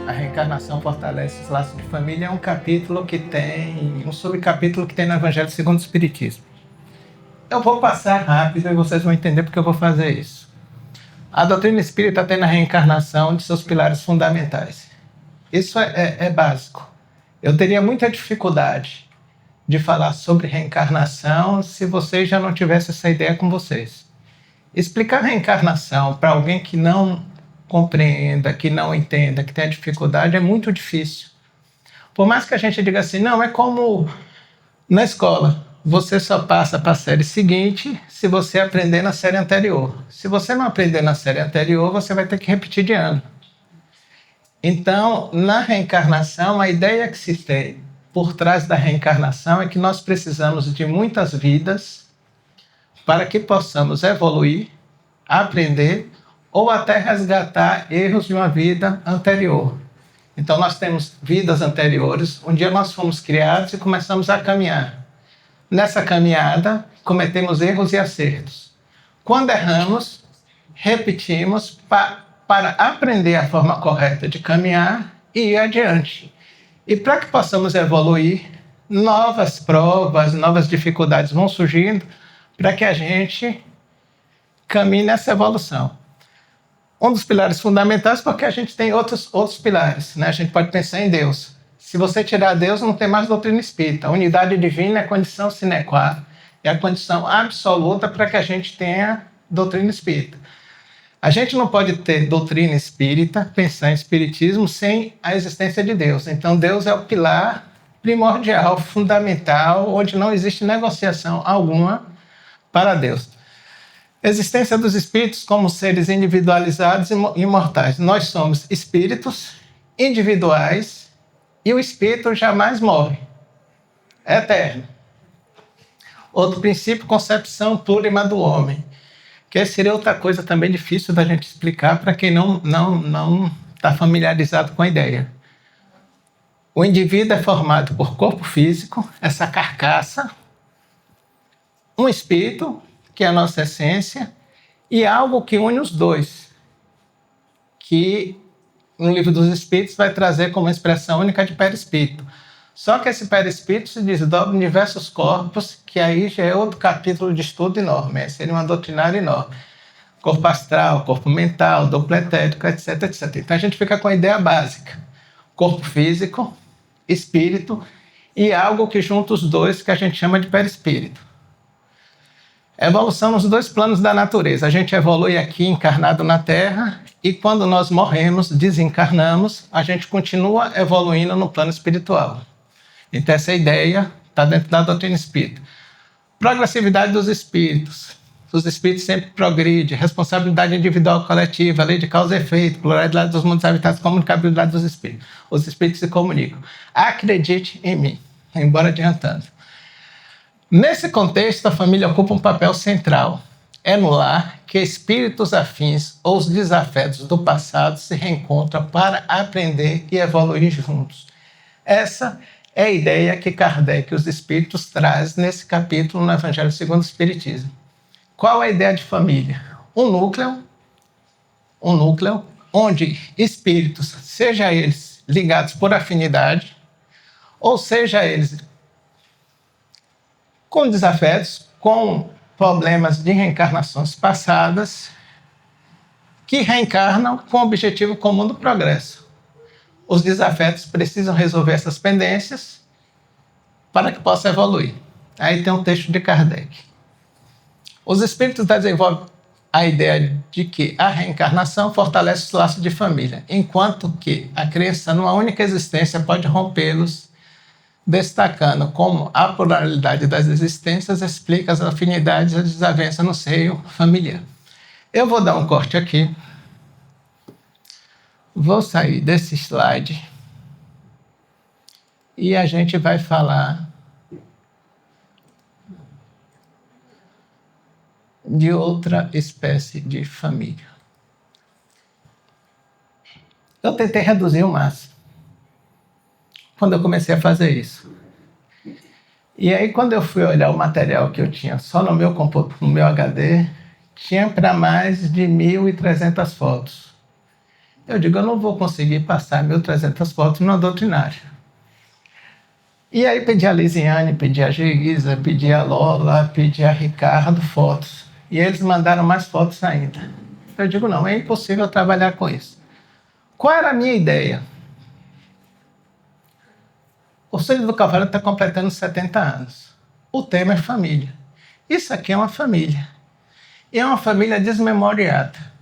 A reencarnação fortalece os laços de família é um capítulo que tem, um subcapítulo que tem no Evangelho segundo o Espiritismo. Eu vou passar rápido e vocês vão entender porque eu vou fazer isso. A doutrina espírita tem na reencarnação de seus pilares fundamentais. Isso é básico. Eu teria muita dificuldade de falar sobre reencarnação se vocês já não tivessem essa ideia com vocês. Explicar reencarnação para alguém que não compreenda, que não entenda, que tenha dificuldade, é muito difícil. Por mais que a gente diga assim, não, é como na escola. Você só passa para a série seguinte se você aprender na série anterior. Se você não aprender na série anterior, você vai ter que repetir de ano. Então, na reencarnação, a ideia que se tem por trás da reencarnação é que nós precisamos de muitas vidas para que possamos evoluir, aprender ou até resgatar erros de uma vida anterior. Então, nós temos vidas anteriores, um dia nós fomos criados e começamos a caminhar. Nessa caminhada, cometemos erros e acertos. Quando erramos, repetimos para aprender a forma correta de caminhar e ir adiante. E para que possamos evoluir, novas provas, novas dificuldades vão surgindo para que a gente caminhe nessa evolução. Um dos pilares fundamentais, porque a gente tem outros pilares, né? A gente pode pensar em Deus. Se você tirar Deus, não tem mais doutrina espírita. A unidade divina é a condição sine qua non, é a condição absoluta para que a gente tenha doutrina espírita. A gente não pode ter doutrina espírita, pensar em espiritismo, sem a existência de Deus. Então, Deus é o pilar primordial, fundamental, onde não existe negociação alguma para Deus. Existência dos espíritos como seres individualizados e imortais. Nós somos espíritos individuais e o espírito jamais morre. É eterno. Outro princípio, concepção plurima do homem. Que seria outra coisa também difícil da gente explicar para quem não está familiarizado com a ideia. O indivíduo é formado por corpo físico, essa carcaça, um espírito, que é a nossa essência, e algo que une os dois, que no Livro dos Espíritos vai trazer como expressão única de perispírito. Só que esse perispírito se desdobra em diversos corpos, que aí já é outro capítulo de estudo enorme, seria uma doutrinária enorme. Corpo astral, corpo mental, duplo etérico, etc, etc. Então a gente fica com a ideia básica. Corpo físico, espírito e algo que junta os dois, que a gente chama de perispírito. Evolução nos dois planos da natureza. A gente evolui aqui encarnado na Terra e quando nós morremos, desencarnamos, a gente continua evoluindo no plano espiritual. Então essa ideia está dentro da doutrina espírita. Progressividade dos espíritos. Os espíritos sempre progridem. Responsabilidade individual coletiva, lei de causa e efeito, pluralidade dos mundos habitados, comunicabilidade dos espíritos. Os espíritos se comunicam. Acredite em mim, embora adiantando. Nesse contexto, a família ocupa um papel central. É no lar que espíritos afins ou os desafetos do passado se reencontram para aprender e evoluir juntos. Essa é a ideia que Kardec e os espíritos trazem nesse capítulo no Evangelho segundo o Espiritismo. Qual é a ideia de família? Um núcleo onde espíritos, seja eles ligados por afinidade, ou seja eles com desafetos, com problemas de reencarnações passadas, que reencarnam com o objetivo comum do progresso. Os desafetos precisam resolver essas pendências para que possa evoluir. Aí tem um texto de Kardec. Os espíritos desenvolvem a ideia de que a reencarnação fortalece os laços de família, enquanto que a crença numa única existência pode rompê-los, destacando como a pluralidade das existências explica as afinidades e as desavenças no seio familiar. Eu vou dar um corte aqui. Vou sair desse slide e a gente vai falar de outra espécie de família. Eu tentei reduzir o máximo quando eu comecei a fazer isso. E aí, quando eu fui olhar o material que eu tinha só no meu HD, tinha para mais de 1.300 fotos. Eu digo, eu não vou conseguir passar 1.300 fotos no doutrinário. E aí pedi a Lisiane, pedi a Geisa, pedi a Lola, pedi a Ricardo fotos. E eles mandaram mais fotos ainda. Eu digo, não, é impossível trabalhar com isso. Qual era a minha ideia? O Círio do Calvário está completando 70 anos. O tema é família. Isso aqui é uma família. E é uma família desmemoriada.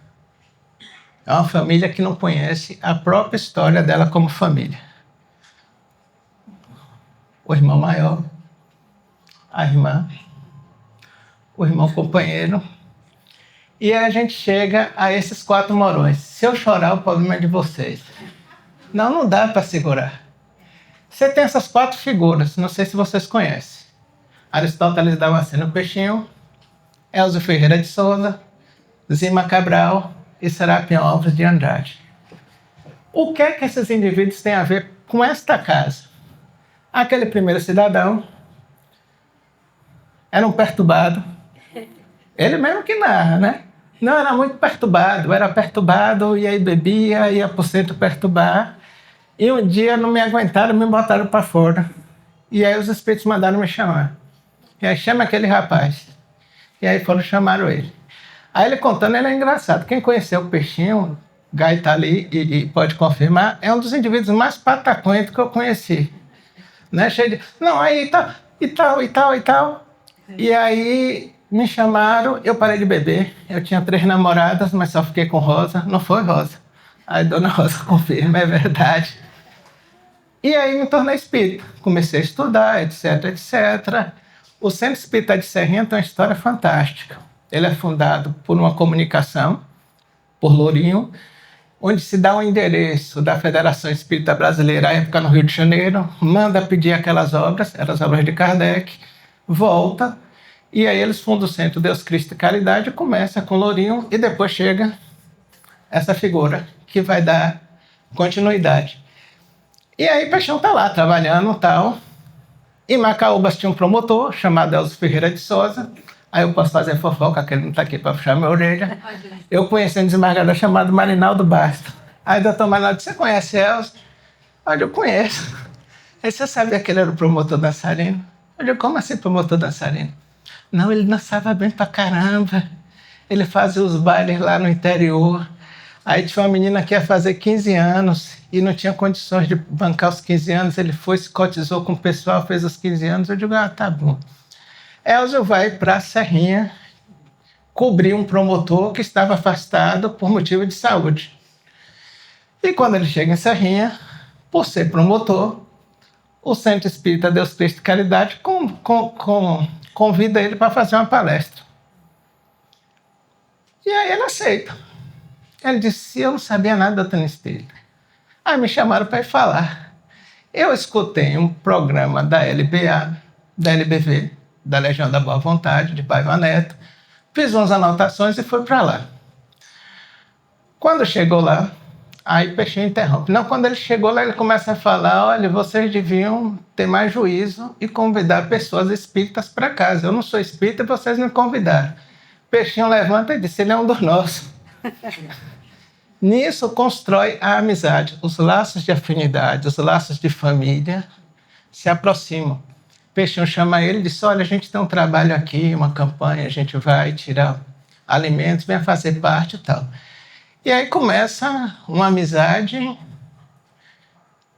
É uma família que não conhece a própria história dela como família. O irmão maior, a irmã, o irmão companheiro. E aí a gente chega a esses 4 morões. Se eu chorar, o problema é de vocês. Não, não dá para segurar. Você tem essas 4 figuras, não sei se vocês conhecem. Aristóteles Damasceno Peixinho, Elzo Ferreira de Souza, Zima Cabral e Serapião Alves de Andrade. O que é que esses indivíduos têm a ver com esta casa? Aquele primeiro cidadão era um perturbado. Ele mesmo que narra, né? Não, era muito perturbado, e aí bebia, ia pro centro perturbar. E um dia não me aguentaram, me botaram para fora. E aí os espíritos mandaram me chamar. E aí chama aquele rapaz. E aí foram chamaram ele. Aí ele contando, ele é engraçado. Quem conheceu o Peixinho, Gai tá ali e pode confirmar, é um dos indivíduos mais pataconhentos que eu conheci. Né? Cheio de, não, aí tá, e tal. E aí me chamaram, eu parei de beber. Eu tinha 3 namoradas, mas só fiquei com Rosa. Não foi Rosa. Aí dona Rosa confirma, é verdade. E aí me tornei espírita. Comecei a estudar, etc. O Centro Espírita de Serrinha tem uma história fantástica. Ele é fundado por uma comunicação, por Lourinho, onde se dá um endereço da Federação Espírita Brasileira, à época no Rio de Janeiro, manda pedir aquelas obras, eram as obras de Kardec, volta, e aí eles fundam o Centro Deus, Cristo e Caridade, começa com Lourinho, e depois chega essa figura, que vai dar continuidade. E aí Peixão está lá, trabalhando e tal. Em Macaúbas tinha um promotor, chamado Elzo Ferreira de Souza. Aí eu posso fazer fofoca, que ele não está aqui para puxar minha orelha. Eu conheci um desembargador chamado Marinaldo Basta. Aí o doutor Marinaldo disse, você conhece Elzo? Eu conheço. Aí você sabia que ele era o promotor dançarino? Eu digo, como assim promotor dançarino? Não, ele dançava bem pra caramba. Ele fazia os bailes lá no interior. Aí tinha uma menina que ia fazer 15 anos e não tinha condições de bancar os 15 anos. Ele foi, se cotizou com o pessoal, fez os 15 anos. Eu digo, tá bom. Elzo vai para a Serrinha cobrir um promotor que estava afastado por motivo de saúde. E quando ele chega em Serrinha, por ser promotor, o Centro Espírita Deus, Cristo e Caridade convida ele para fazer uma palestra. E aí ele aceita. Ele disse, eu não sabia nada da doutrina espírita. Aí me chamaram para ir falar. Eu escutei um programa da LBA, da LBV, da Legião da Boa Vontade, de Paiva Neto, fiz umas anotações e fui para lá. Quando chegou lá, aí Peixinho interrompe. Não, quando ele chegou lá, ele começa a falar, olha, vocês deviam ter mais juízo e convidar pessoas espíritas para casa. Eu não sou espírita e vocês me convidaram. Peixinho levanta e diz, ele é um dos nossos. Nisso constrói a amizade, os laços de afinidade, os laços de família se aproximam. Peixinho chama ele e diz, olha, a gente tem um trabalho aqui, uma campanha, a gente vai tirar alimentos, venha fazer parte e tal. E aí começa uma amizade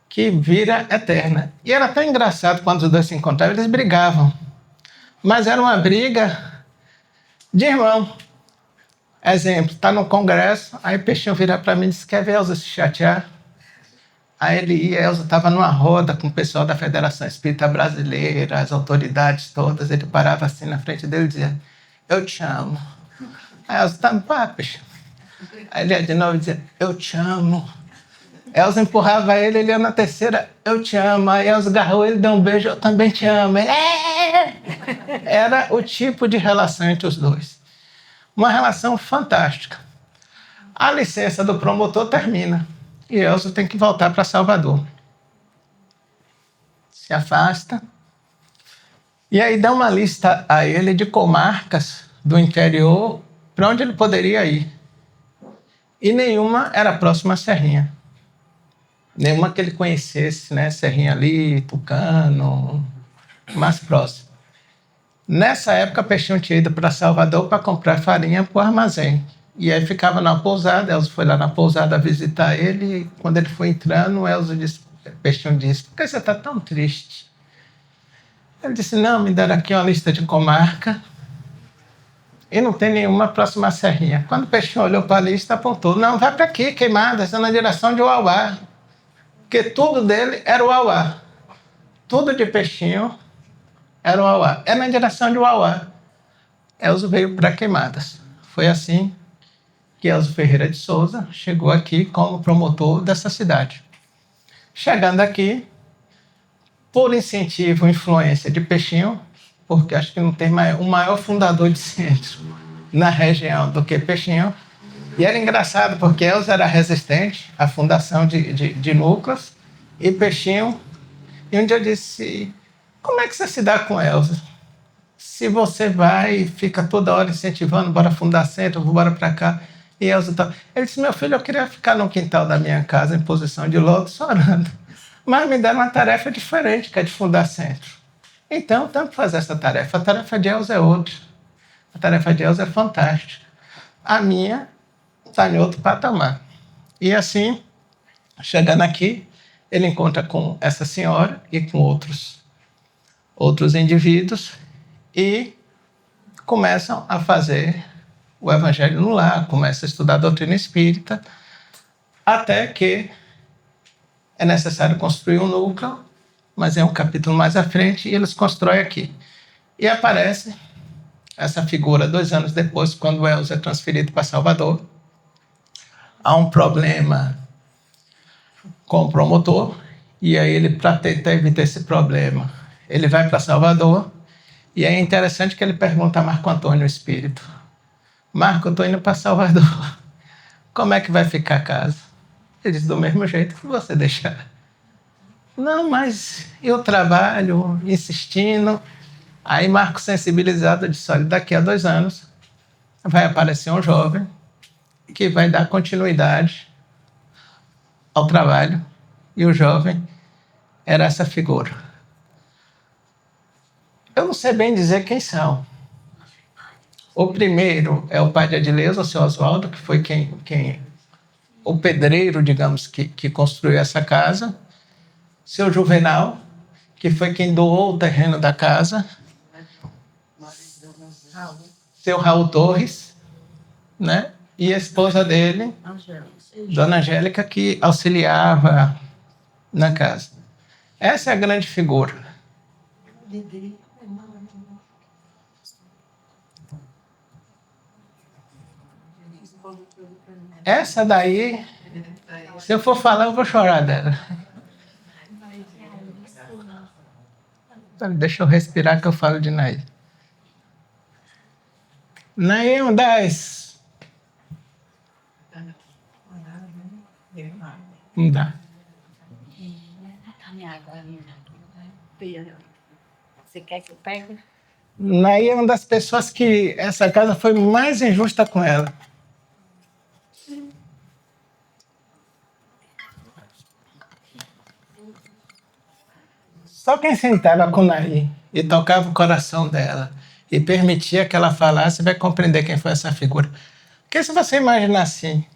que vira eterna. E era tão engraçado quando os dois se encontravam, eles brigavam. Mas era uma briga de irmão. Exemplo, está no congresso, aí Peixinho vira para mim e diz, quer ver Elza se chatear? Aí ele ia, Elza estava numa roda com o pessoal da Federação Espírita Brasileira, as autoridades todas, ele parava assim na frente dele e dizia, eu te amo. Aí Elza, tá no papo, Peixinho. Aí ele ia de novo e dizia, eu te amo. Elza empurrava ele, ele ia na terceira, eu te amo. Aí Elza agarrou ele, deu um beijo, eu também te amo. Ele, Era o tipo de relação entre os dois. Uma relação fantástica. A licença do promotor termina e Elzo tem que voltar para Salvador. Se afasta. E aí dá uma lista a ele de comarcas do interior para onde ele poderia ir. E nenhuma era próxima à Serrinha. Nenhuma que ele conhecesse, né? Serrinha ali, Tucano, mais próximo. Nessa época, Peixinho tinha ido para Salvador para comprar farinha para o armazém. E aí ficava na pousada, Elzo foi lá na pousada visitar ele, e quando ele foi entrando, Peixinho disse, por que você está tão triste? Ele disse, não, me deram aqui uma lista de comarca e não tem nenhuma próxima à Serrinha. Quando o Peixinho olhou para a lista, apontou, não, vai para aqui, Queimadas, é na direção de Uauá. Porque tudo dele era Uauá. Tudo de Peixinho era Uauá. É na direção de Uauá. Elzo veio para Queimadas. Foi assim que Elzo Ferreira de Souza chegou aqui como promotor dessa cidade. Chegando aqui, por incentivo e influência de Peixinho, porque acho que não tem um maior fundador de centro na região do que Peixinho. E era engraçado, porque Elzo era resistente à fundação de núcleos, e Peixinho. E um dia eu disse, como é que você se dá com Elzo? Se você vai e fica toda hora incentivando, bora fundar centro, bora para cá, e Elzo tá. Ele disse, meu filho, eu queria ficar no quintal da minha casa, em posição de lótus, orando. Mas me deram uma tarefa diferente, que é de fundar centro. Então, temos que fazer essa tarefa. A tarefa de Elzo é outra. A tarefa de Elzo é fantástica. A minha está em outro patamar. E assim, chegando aqui, ele encontra com essa senhora e com outros indivíduos e começam a fazer o evangelho no lar, começam a estudar a doutrina espírita, até que é necessário construir um núcleo, mas é um capítulo mais à frente, e eles constroem aqui. E aparece essa figura 2 anos depois, quando o Elzo é transferido para Salvador. Há um problema com o promotor, e aí ele, para tentar evitar esse problema, ele vai para Salvador, e é interessante que ele pergunta a Marco Antônio, o espírito, Marco, eu estou indo para Salvador, como é que vai ficar a casa? Ele diz, do mesmo jeito que você deixar. Não, mas eu trabalho, insistindo. Aí Marco, sensibilizado, disse, olha, daqui a 2 anos vai aparecer um jovem que vai dar continuidade ao trabalho, e o jovem era essa figura. Eu não sei bem dizer quem são. O primeiro é o pai de Adileuza, o seu Oswaldo, que foi o pedreiro, digamos, que construiu essa casa. Seu Juvenal, que foi quem doou o terreno da casa. Seu Raul Torres, né? E a esposa dele, Dona Angélica, que auxiliava na casa. Essa é a grande figura. Essa daí, se eu for falar, eu vou chorar dela. Deixa eu respirar que eu falo de Naí. Naí é uma das... Não dá. Você quer que eu pegue? Naí é uma das pessoas que essa casa foi mais injusta com ela. Só quem sentava com Naí e tocava o coração dela e permitia que ela falasse vai compreender quem foi essa figura. Porque se você imaginar assim,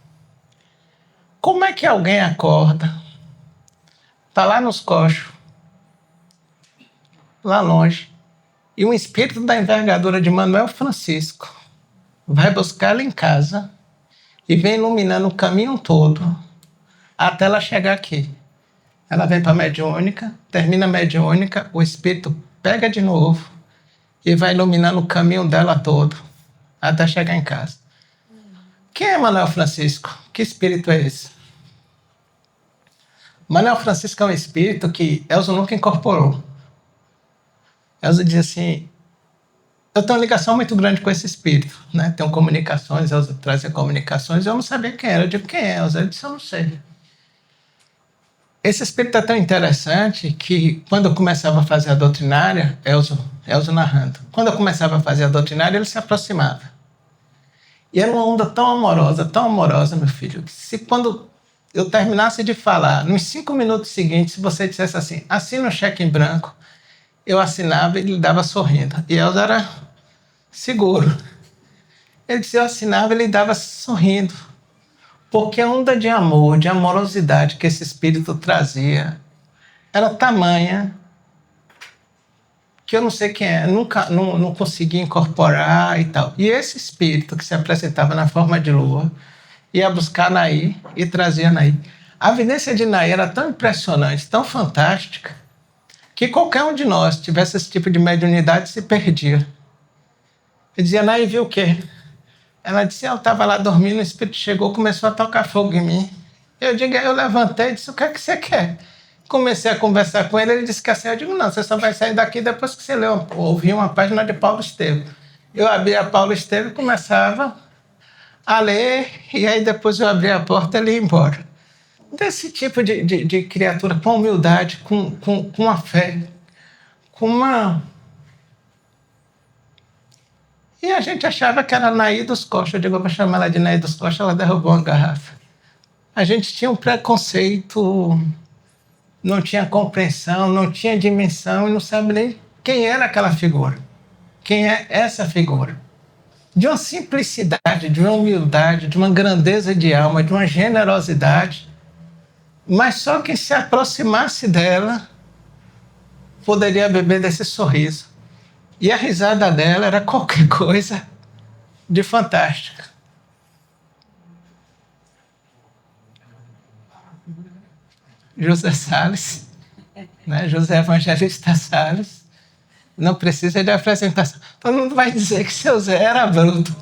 como é que alguém acorda, tá lá nos coxos, lá longe, e um espírito da envergadura de Manuel Francisco vai buscá-la em casa e vem iluminando o caminho todo até ela chegar aqui. Ela vem para a mediúnica, termina a mediúnica, o espírito pega de novo e vai iluminando o caminho dela todo até chegar em casa. Quem é Manuel Francisco? Que espírito é esse? Manuel Francisco é um espírito que Elzo nunca incorporou. Elzo diz assim, eu tenho uma ligação muito grande com esse espírito, né? Tenho comunicações, Elzo trazia comunicações, eu não sabia quem era. Eu digo, quem é Elzo? Ele disse, eu não sei. Esse espírito é tão interessante que, quando eu começava a fazer a doutrinária, Elzo narrando, quando eu começava a fazer a doutrinária, ele se aproximava. E era uma onda tão amorosa, meu filho, que se quando eu terminasse de falar, nos 5 minutos seguintes, se você dissesse assim, assina o cheque em branco, eu assinava e ele dava sorrindo. E Elza era seguro. Ele disse, eu assinava e ele dava sorrindo. Porque a onda de amor, de amorosidade que esse espírito trazia, era tamanha que eu não sei quem é, nunca não conseguia incorporar e tal. E esse espírito que se apresentava na forma de lua ia buscar Naí e trazia Naí. A evidência de Naí era tão impressionante, tão fantástica, que qualquer um de nós tivesse esse tipo de mediunidade se perdia. Ele dizia, Naí viu o quê? Ela disse, eu estava lá dormindo, o espírito chegou, começou a tocar fogo em mim. Eu levantei e disse, o que é que você quer? Comecei a conversar com ele, ele disse que assim, eu digo, não, você só vai sair daqui depois que você ouvir uma página de Paulo Estevam. Eu abria Paulo Estevam e começava a ler, e aí depois eu abria a porta e ele ia embora. Desse tipo de criatura com humildade, com a fé, com uma... E a gente achava que era Naí dos Costa. Eu digo, eu vou chamar ela de Naí dos Costa, ela derrubou uma garrafa. A gente tinha um preconceito, não tinha compreensão, não tinha dimensão e não sabe nem quem era aquela figura. Quem é essa figura? De uma simplicidade, de uma humildade, de uma grandeza de alma, de uma generosidade. Mas só quem se aproximasse dela poderia beber desse sorriso. E a risada dela era qualquer coisa de fantástica. José Salles, né? José Evangelista Salles, não precisa de apresentação. Todo mundo vai dizer que seu Zé era bruto.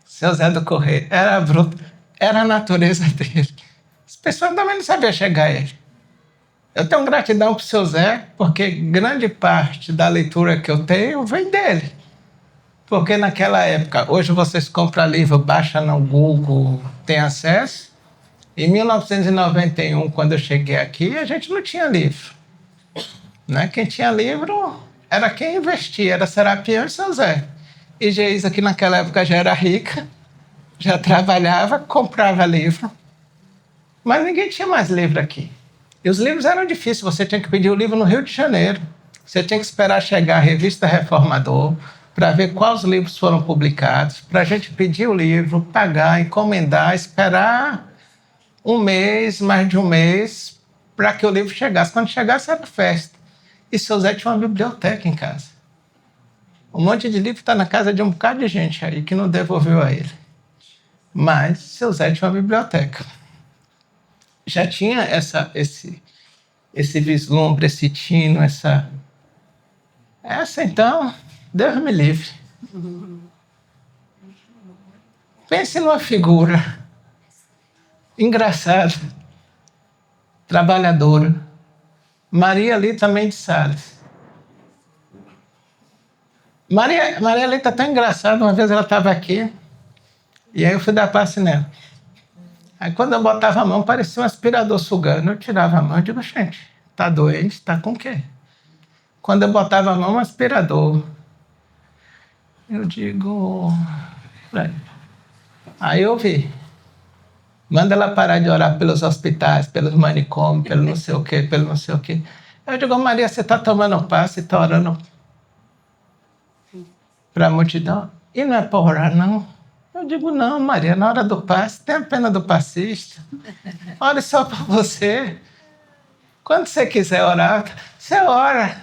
Seu Zé do Correio era bruto. Era a natureza dele. As pessoas também não sabiam chegar a ele. Eu tenho gratidão para o seu Zé, porque grande parte da leitura que eu tenho vem dele. Porque naquela época, hoje vocês compram livro, baixa no Google, tem acesso. Em 1991, quando eu cheguei aqui, a gente não tinha livro. Né? Quem tinha livro era quem investia, era Serapião e São Zé. E Geisa, que naquela época já era rica, já trabalhava, comprava livro. Mas ninguém tinha mais livro aqui. E os livros eram difíceis, você tinha que pedir o livro no Rio de Janeiro. Você tinha que esperar chegar a revista Reformador para ver quais livros foram publicados, para a gente pedir o livro, pagar, encomendar, esperar um mês, mais de um mês, para que o livro chegasse. Quando chegasse, era festa. E seu Zé tinha uma biblioteca em casa. Um monte de livro está na casa de um bocado de gente aí que não devolveu a ele. Mas seu Zé tinha uma biblioteca. Já tinha esse vislumbre, esse tino, essa então, Deus me livre. Pense numa figura engraçada, trabalhadora. Maria Lita Mendes Salles. Maria Lita tá tão engraçada, uma vez ela estava aqui, e aí eu fui dar passe nela. Aí quando eu botava a mão, parecia um aspirador sugando. Eu tirava a mão e digo, gente, tá doente? Tá com o quê? Quando eu botava a mão, um aspirador. Eu digo... Aí eu vi. Manda ela parar de orar pelos hospitais, pelos manicômios, pelo não sei o quê, pelo não sei o quê. Eu digo, Maria, você tá tomando passe, tá orando para a multidão? E não é para orar, não? Eu digo, não, Maria, na hora do passe, tenha pena do passista. Ore só para você. Quando você quiser orar, você ora.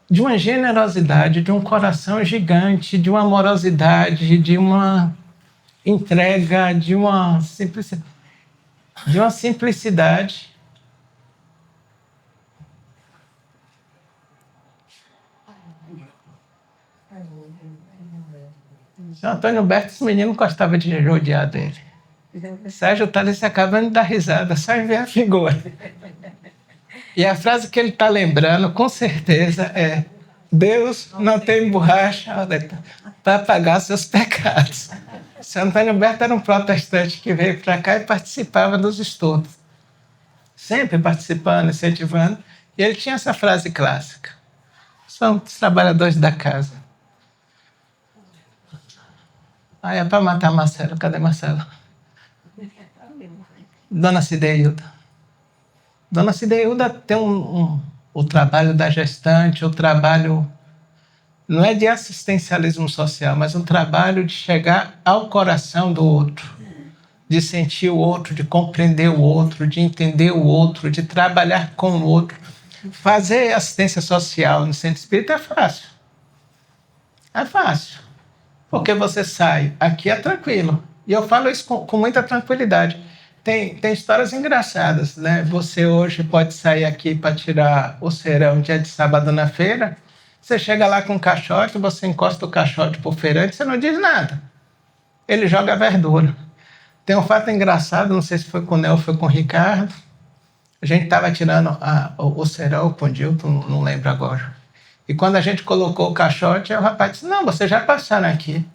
De uma generosidade, de um coração gigante, de uma amorosidade, de uma entrega, de uma simplicidade. Seu Antônio Berto, esse menino gostava de rodear dele. Sérgio está ali se acabando de dar risada, só em ver a figura. E a frase que ele está lembrando, com certeza, é: Deus não tem borracha para pagar seus pecados. Seu Antônio Berto era um protestante que veio para cá e participava dos estudos. Sempre participando, incentivando. E ele tinha essa frase clássica: são os trabalhadores da casa. Aí é para matar Marcelo. Cadê Marcelo? Dona Cideilda. Dona Cideilda tem o trabalho da gestante, o trabalho não é de assistencialismo social, mas um trabalho de chegar ao coração do outro, de sentir o outro, de compreender o outro, de entender o outro, de trabalhar com o outro. Fazer assistência social no centro espírita é fácil. É fácil. Porque você sai, aqui é tranquilo. E eu falo isso com muita tranquilidade. Tem histórias engraçadas, né? Você hoje pode sair aqui para tirar o serão dia de sábado na feira. Você chega lá com um caixote, você encosta o caixote pro feirante, você não diz nada. Ele joga a verdura. Tem um fato engraçado, não sei se foi com o Nel ou foi com o Ricardo. A gente estava tirando o serão com o Dilton, não lembro agora. E quando a gente colocou o caixote, o rapaz disse, não, vocês já passaram aqui.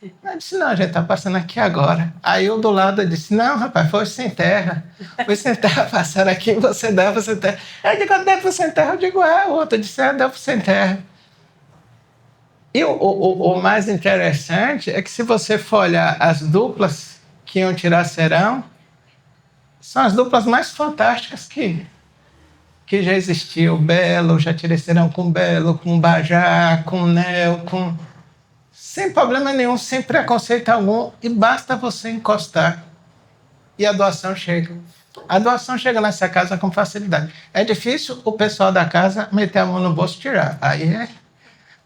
Eu disse, não, a gente está passando aqui agora. Aí eu do lado disse, não, rapaz, foi sem terra. Foi sem terra, passaram aqui, você deve sem terra. Eu digo, deve sem terra, eu digo, o outro disse, deve sem terra. E o mais interessante é que se você for olhar as duplas que iam tirar serão, são as duplas mais fantásticas que já existiu. Belo, já tirei serão com Belo, com Bajá, com Nel, sem problema nenhum, sem preconceito algum, e basta você encostar e a doação chega. A doação chega nessa casa com facilidade. É difícil o pessoal da casa meter a mão no bolso e tirar. Aí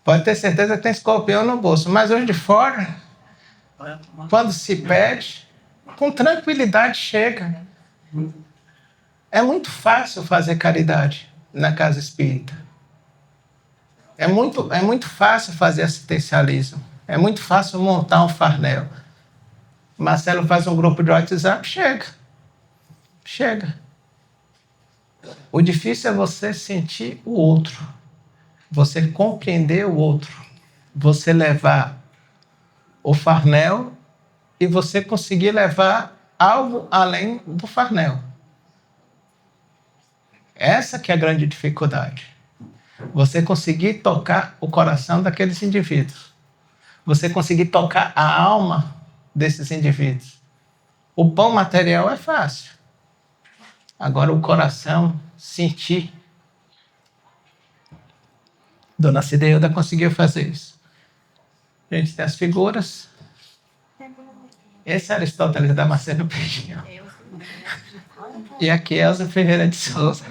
pode ter certeza que tem escorpião no bolso. Mas os de fora, quando se pede, com tranquilidade chega. É muito fácil fazer caridade na casa espírita. É muito fácil fazer assistencialismo. É muito fácil montar um farnel. Marcelo faz um grupo de WhatsApp, chega. O difícil é você sentir o outro, você compreender o outro, você levar o farnel e você conseguir levar algo além do farnel. Essa que é a grande dificuldade. Você conseguir tocar o coração daqueles indivíduos. Você conseguir tocar a alma desses indivíduos. O pão material é fácil. Agora o coração, sentir. Dona Cideilda conseguiu fazer isso. A gente tem as figuras. Esse é Aristóteles Damasceno Peixinho. E aqui é Elza Ferreira de Souza.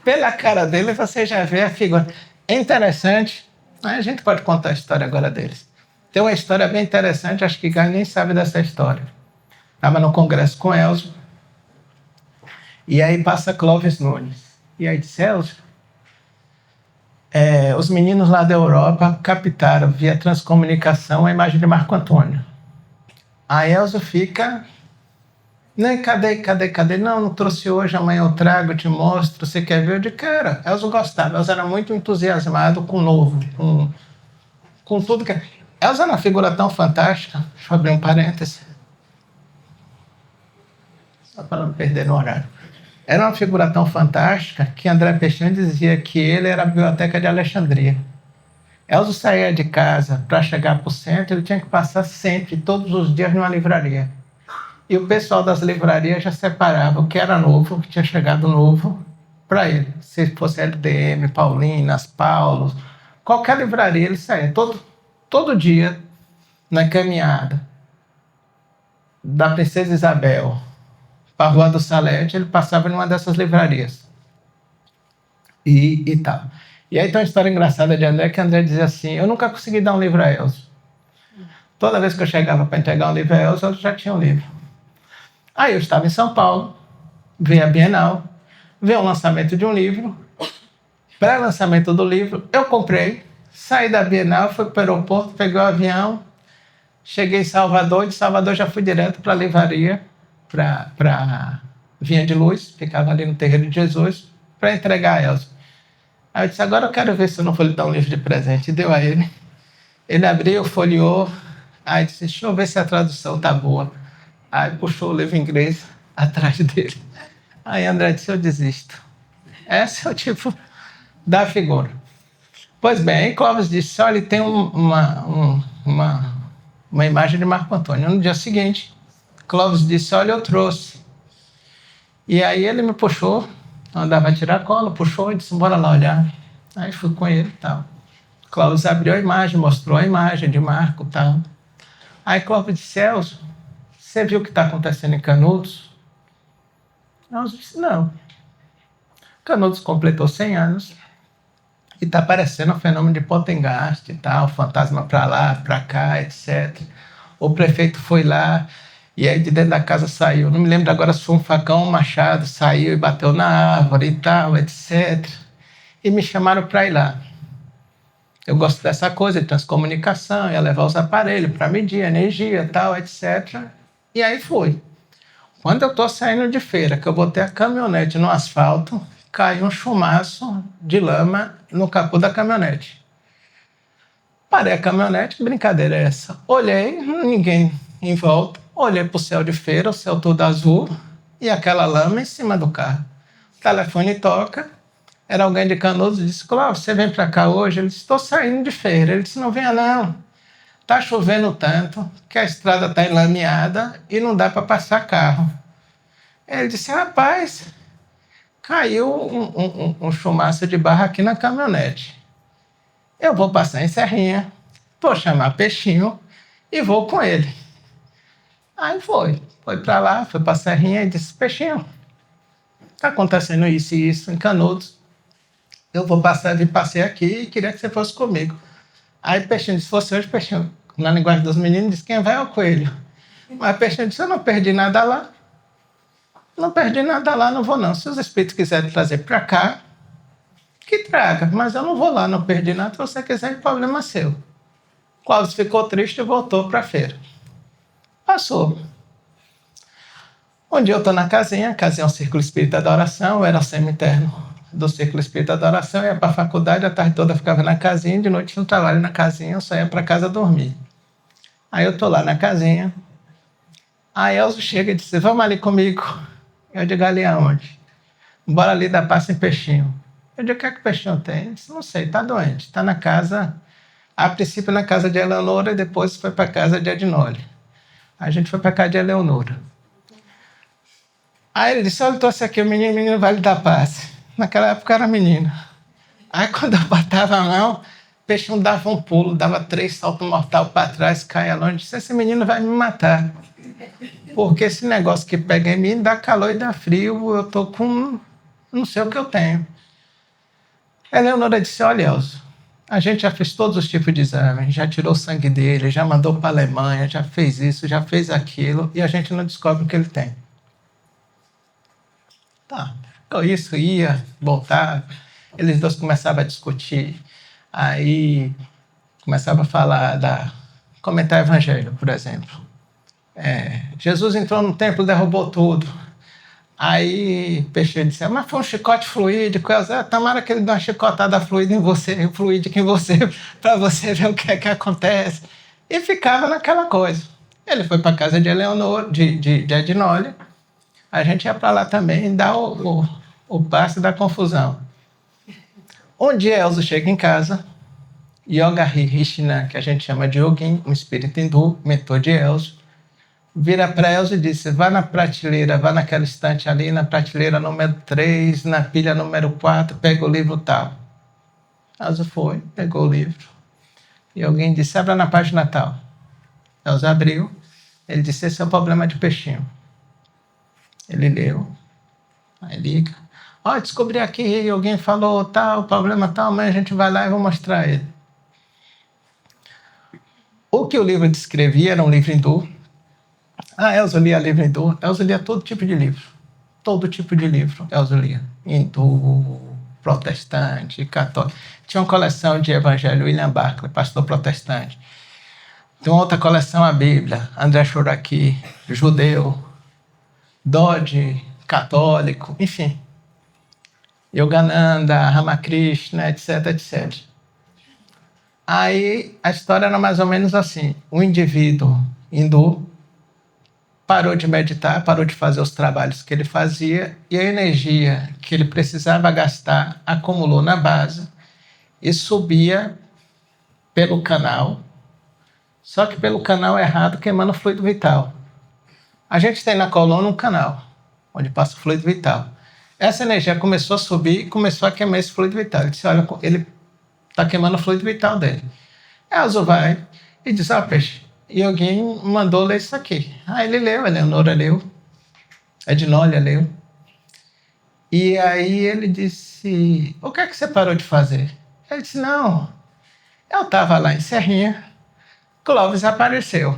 Pela cara dele, você já vê a figura. É interessante. A gente pode contar a história agora deles. Tem uma história bem interessante, acho que Gai nem sabe dessa história. Estava no congresso com Elzo. E aí passa Clóvis Nunes. E aí disse, Elzo, os meninos lá da Europa captaram via transcomunicação a imagem de Marco Antônio. Aí Elzo fica... Não, cadê? Não trouxe hoje, amanhã eu trago, eu te mostro, você quer ver? Eu digo, cara, Elzo gostava, Elzo era muito entusiasmado com o novo, com tudo que... Elzo era uma figura tão fantástica, deixa eu abrir um parêntese, só para não perder no horário. Era uma figura tão fantástica que André Peixinho dizia que ele era a biblioteca de Alexandria. Elzo saía de casa para chegar para o centro, ele tinha que passar sempre, todos os dias, numa livraria. E o pessoal das livrarias já separava o que era novo, o que tinha chegado novo, para ele. Se fosse LDM, Paulinas, Paulo, qualquer livraria ele saía. Todo dia, na caminhada da Princesa Isabel para a Rua do Salete, ele passava em uma dessas livrarias. E tal. E aí tem uma história engraçada de André, que André dizia assim, eu nunca consegui dar um livro a Elzo. Toda vez que eu chegava para entregar um livro a Elzo, eu já tinha um livro. Aí eu estava em São Paulo, vi a Bienal, vi o lançamento de um livro, pré-lançamento do livro, eu comprei, saí da Bienal, fui para o aeroporto, peguei o avião, cheguei em Salvador, de Salvador já fui direto para a livraria, para Vinha de Luz, ficava ali no Terreiro de Jesus, para entregar a Elzo. Aí eu disse, agora eu quero ver se eu não vou lhe dar um livro de presente. Deu a ele. Ele abriu, folheou, aí disse, deixa eu ver se a tradução tá boa. Aí puxou o livro em inglês atrás dele. Aí André disse, eu desisto. Esse é o tipo da figura. Pois bem, aí Clóvis disse, olha, tem uma imagem de Marco Antônio. No dia seguinte, Clóvis disse, olha, eu trouxe. E aí ele me puxou, andava a tirar cola, puxou e disse, bora lá olhar. Aí fui com ele e tal. Clóvis abriu a imagem, mostrou a imagem de Marco e tal. Aí Clóvis disse, Celso, você viu o que está acontecendo em Canudos? Eu disse, não. Canudos completou 100 anos e está aparecendo um fenômeno de potengaste e tal, fantasma para lá, para cá, etc. O prefeito foi lá e aí de dentro da casa saiu, não me lembro agora se foi um facão ou um machado, saiu e bateu na árvore e tal, etc. E me chamaram para ir lá. Eu gosto dessa coisa de transcomunicação, ia levar os aparelhos para medir energia, tal, etc. E aí fui. Quando eu estou saindo de feira, que eu botei a caminhonete no asfalto, caiu um chumaço de lama no capô da caminhonete. Parei a caminhonete, brincadeira é essa? Olhei, ninguém em volta, olhei para o céu de feira, o céu todo azul, e aquela lama em cima do carro. O telefone toca, era alguém de Canudos, disse, Cláudio, você vem para cá hoje? Ele disse, estou saindo de feira. Ele disse, não venha não, está chovendo tanto que a estrada está enlameada e não dá para passar carro. Ele disse, rapaz, caiu um chumaço de barro aqui na caminhonete. Eu vou passar em Serrinha, vou chamar Peixinho e vou com ele. Aí foi para lá, foi para Serrinha e disse, Peixinho, está acontecendo isso e isso em Canudos. Eu vou vir passear aqui e queria que você fosse comigo. Aí Peixinho disse, se fosse hoje, Peixinho, na linguagem dos meninos, disse, quem vai é o coelho. Mas Peixinho disse, eu não perdi nada lá. Não perdi nada lá, não vou não. Se os espíritos quiserem trazer para cá, que traga. Mas eu não vou lá, não perdi nada. Se você quiser, o problema é seu. Cláudio ficou triste e voltou para a feira. Passou. Um dia eu estou na casinha, a casinha é um círculo espírita da oração, eu era semi-interno do círculo espírita da oração, ia para a faculdade, a tarde toda ficava na casinha, de noite no trabalho na casinha, eu só ia para casa dormir. Aí eu estou lá na casinha, aí Elzo chega e diz, vamos ali comigo. Eu digo, ali aonde? Bora ali dar passo em Peixinho. Eu digo, o que é que o Peixinho tem? Ele disse, não sei, está doente. Está na casa, a princípio na casa de Eleonora e depois foi para a casa de Ednole. A gente foi para a casa de Eleonora. Aí ele disse, olha, eu trouxe aqui o menino vai lhe dar passe. Naquela época era menino. Aí quando eu botava a mão, o Peixinho dava um pulo, dava 3 saltos mortais para trás, caia longe. Disse, esse menino vai me matar. Porque esse negócio que pega em mim dá calor e dá frio, eu tô com... não sei o que eu tenho. A Eleonora disse, olha, Elzo, a gente já fez todos os tipos de exames, já tirou o sangue dele, já mandou para a Alemanha, já fez isso, já fez aquilo, e a gente não descobre o que ele tem. Tá, isso ia, voltava, eles dois começavam a discutir, aí começava a falar comentar evangelho, por exemplo. Jesus entrou no templo e derrubou tudo. Aí Peixinho disse, mas foi um chicote fluídico. Eu disse, tomara que ele dê uma chicotada fluídica em você, para você ver o que é que acontece. E ficava naquela coisa. Ele foi para a casa de Eleonora, de Ednole. A gente ia para lá também dar o passe da confusão. Um dia Elzo chega em casa, Yoga Rishna, que a gente chama de Yogin, um espírito hindu, mentor de Elzo, vira para Elzo e disse, vá na prateleira, vá naquela estante ali, na prateleira número 3, na pilha número 4, pega o livro tal. Elzo foi, pegou o livro. E alguém disse, abra na página tal. Elzo abriu, ele disse, esse é o problema de Peixinho. Ele leu, aí liga. Descobri aqui, alguém falou tal, problema tal, amanhã a gente vai lá e vou mostrar ele. O que o livro descrevia era um livro hindu. Elzo lia livro hindu. Elzo lia todo tipo de livro. Todo tipo de livro Elzo lia. Hindu, protestante, católico. Tinha uma coleção de evangelho, William Barclay, pastor protestante. Tem uma outra coleção, a Bíblia, André Chouraqui, judeu, Dodge, católico, enfim. Yogananda, Ramakrishna, etc, etc. Aí a história era mais ou menos assim. Um indivíduo hindu parou de meditar, parou de fazer os trabalhos que ele fazia e a energia que ele precisava gastar acumulou na base e subia pelo canal, só que pelo canal errado, queimando o fluido vital. A gente tem na coluna um canal, onde passa o fluido vital. Essa energia começou a subir e começou a queimar esse fluido vital. Ele disse, olha, ele está queimando o fluido vital dele. Aí Elzo vai e diz, peixe, Yoguin mandou ler isso aqui. Aí ele leu, a Eleonora leu, a Ednólia leu. E aí ele disse, o que é que você parou de fazer? Ele disse, não, eu estava lá em Serrinha, Clóvis apareceu.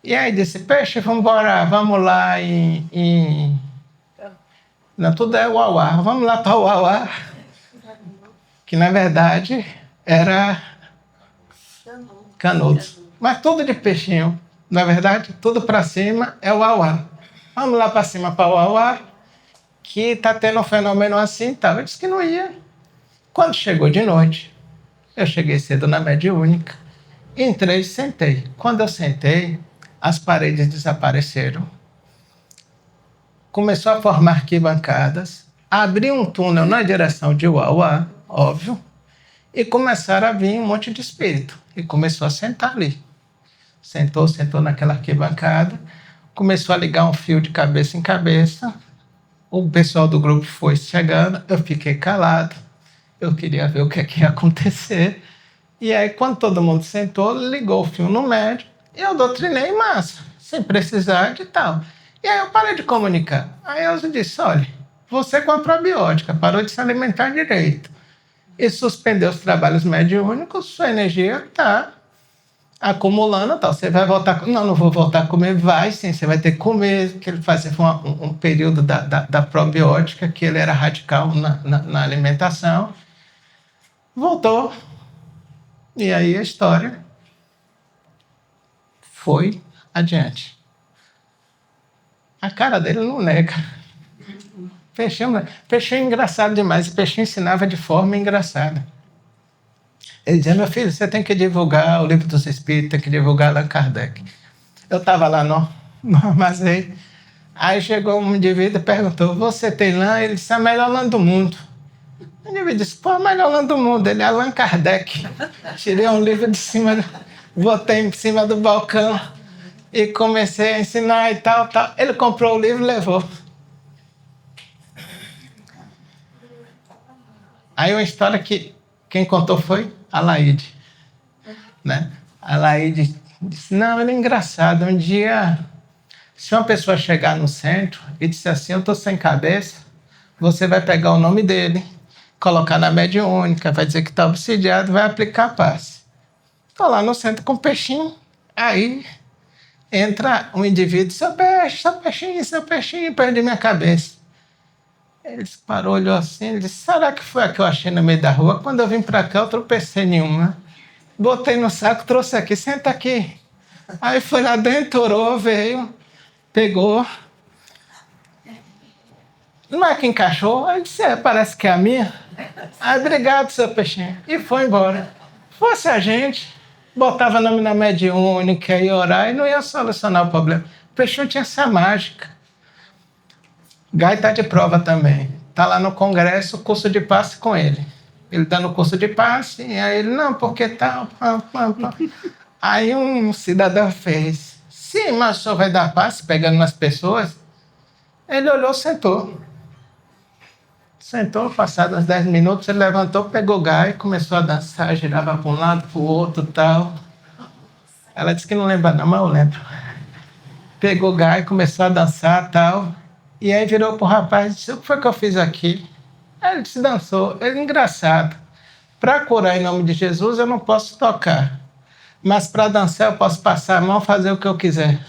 E aí disse, peixe, vamos lá Não, tudo é Uauá, vamos lá para Uauá. Que na verdade era Canudos. Mas tudo de peixinho. Na verdade, tudo para cima é Uauá. Vamos lá para cima para Uauá, que está tendo um fenômeno assim e tal. Eu disse que não ia. Quando chegou de noite, eu cheguei cedo na mediúnica, entrei e sentei. Quando eu sentei, as paredes desapareceram. Começou a formar arquibancadas, abriu um túnel na direção de Uauá, óbvio, e começaram a vir um monte de espírito. E começou a sentar ali. Sentou naquela arquibancada, começou a ligar um fio de cabeça em cabeça. O pessoal do grupo foi chegando, eu fiquei calado. Eu queria ver o que ia acontecer. E aí, quando todo mundo sentou, ligou o fio no médio e eu doutrinei massa, sem precisar de tal. E aí eu parei de comunicar. Aí eu disse, olha, você com a probiótica parou de se alimentar direito e suspendeu os trabalhos mediúnicos, sua energia está acumulando, tal. Você vai voltar... Não vou voltar a comer. Vai sim, você vai ter que comer. Que ele fazia um período da probiótica, que ele era radical na alimentação. Voltou. E aí a história foi adiante. A cara dele não nega. Peixinho é engraçado demais. O Peixinho ensinava de forma engraçada. Ele dizia, meu filho, você tem que divulgar o Livro dos Espíritos, tem que divulgar Allan Kardec. Eu estava lá no armazém. Aí chegou um indivíduo e perguntou, você tem lã? Ele disse, a melhor lã do mundo. O indivíduo disse, pô, a melhor lã do mundo. Ele é Allan Kardec. Tirei um livro de cima, botei em cima do balcão e comecei a ensinar e tal. Ele comprou o livro e levou. Aí uma história que quem contou foi a Laide. Né? A Laide disse, não, ele é engraçado. Um dia, se uma pessoa chegar no centro e disser assim, eu estou sem cabeça, você vai pegar o nome dele, colocar na mediúnica, vai dizer que está obsidiado, vai aplicar a passe. Estou lá no centro com o peixinho, aí entra um indivíduo, seu peixinho, perdi minha cabeça. Ele parou, olhou assim, ele disse, será que foi a que eu achei no meio da rua? Quando eu vim para cá, eu tropecei nenhuma. Botei no saco, trouxe aqui, senta aqui. Aí foi lá dentro, orou, veio, pegou. Não é que encaixou? Aí disse, parece que é a minha. Aí, obrigado, seu peixinho. E foi embora. Fosse a gente, botava nome na mediúnica, ia orar e não ia solucionar o problema. O peixinho tinha essa mágica. Gai está de prova também. Está lá no congresso, curso de passe com ele. Ele dando o curso de passe, e aí ele, não, porque tal. Aí um cidadão fez, sim, mas o senhor vai dar passe pegando nas pessoas? Ele olhou, sentou. Sentou, passados uns 10 minutos, ele levantou, pegou o Gai, começou a dançar, girava para um lado, para o outro e tal. Ela disse que não lembra não, mas eu lembro. Pegou o Gai, começou a dançar e tal. E aí virou pro rapaz e disse, o que foi que eu fiz aqui? Aí ele disse, dançou. Ele, engraçado. Para curar em nome de Jesus, eu não posso tocar. Mas para dançar, eu posso passar a mão e fazer o que eu quiser.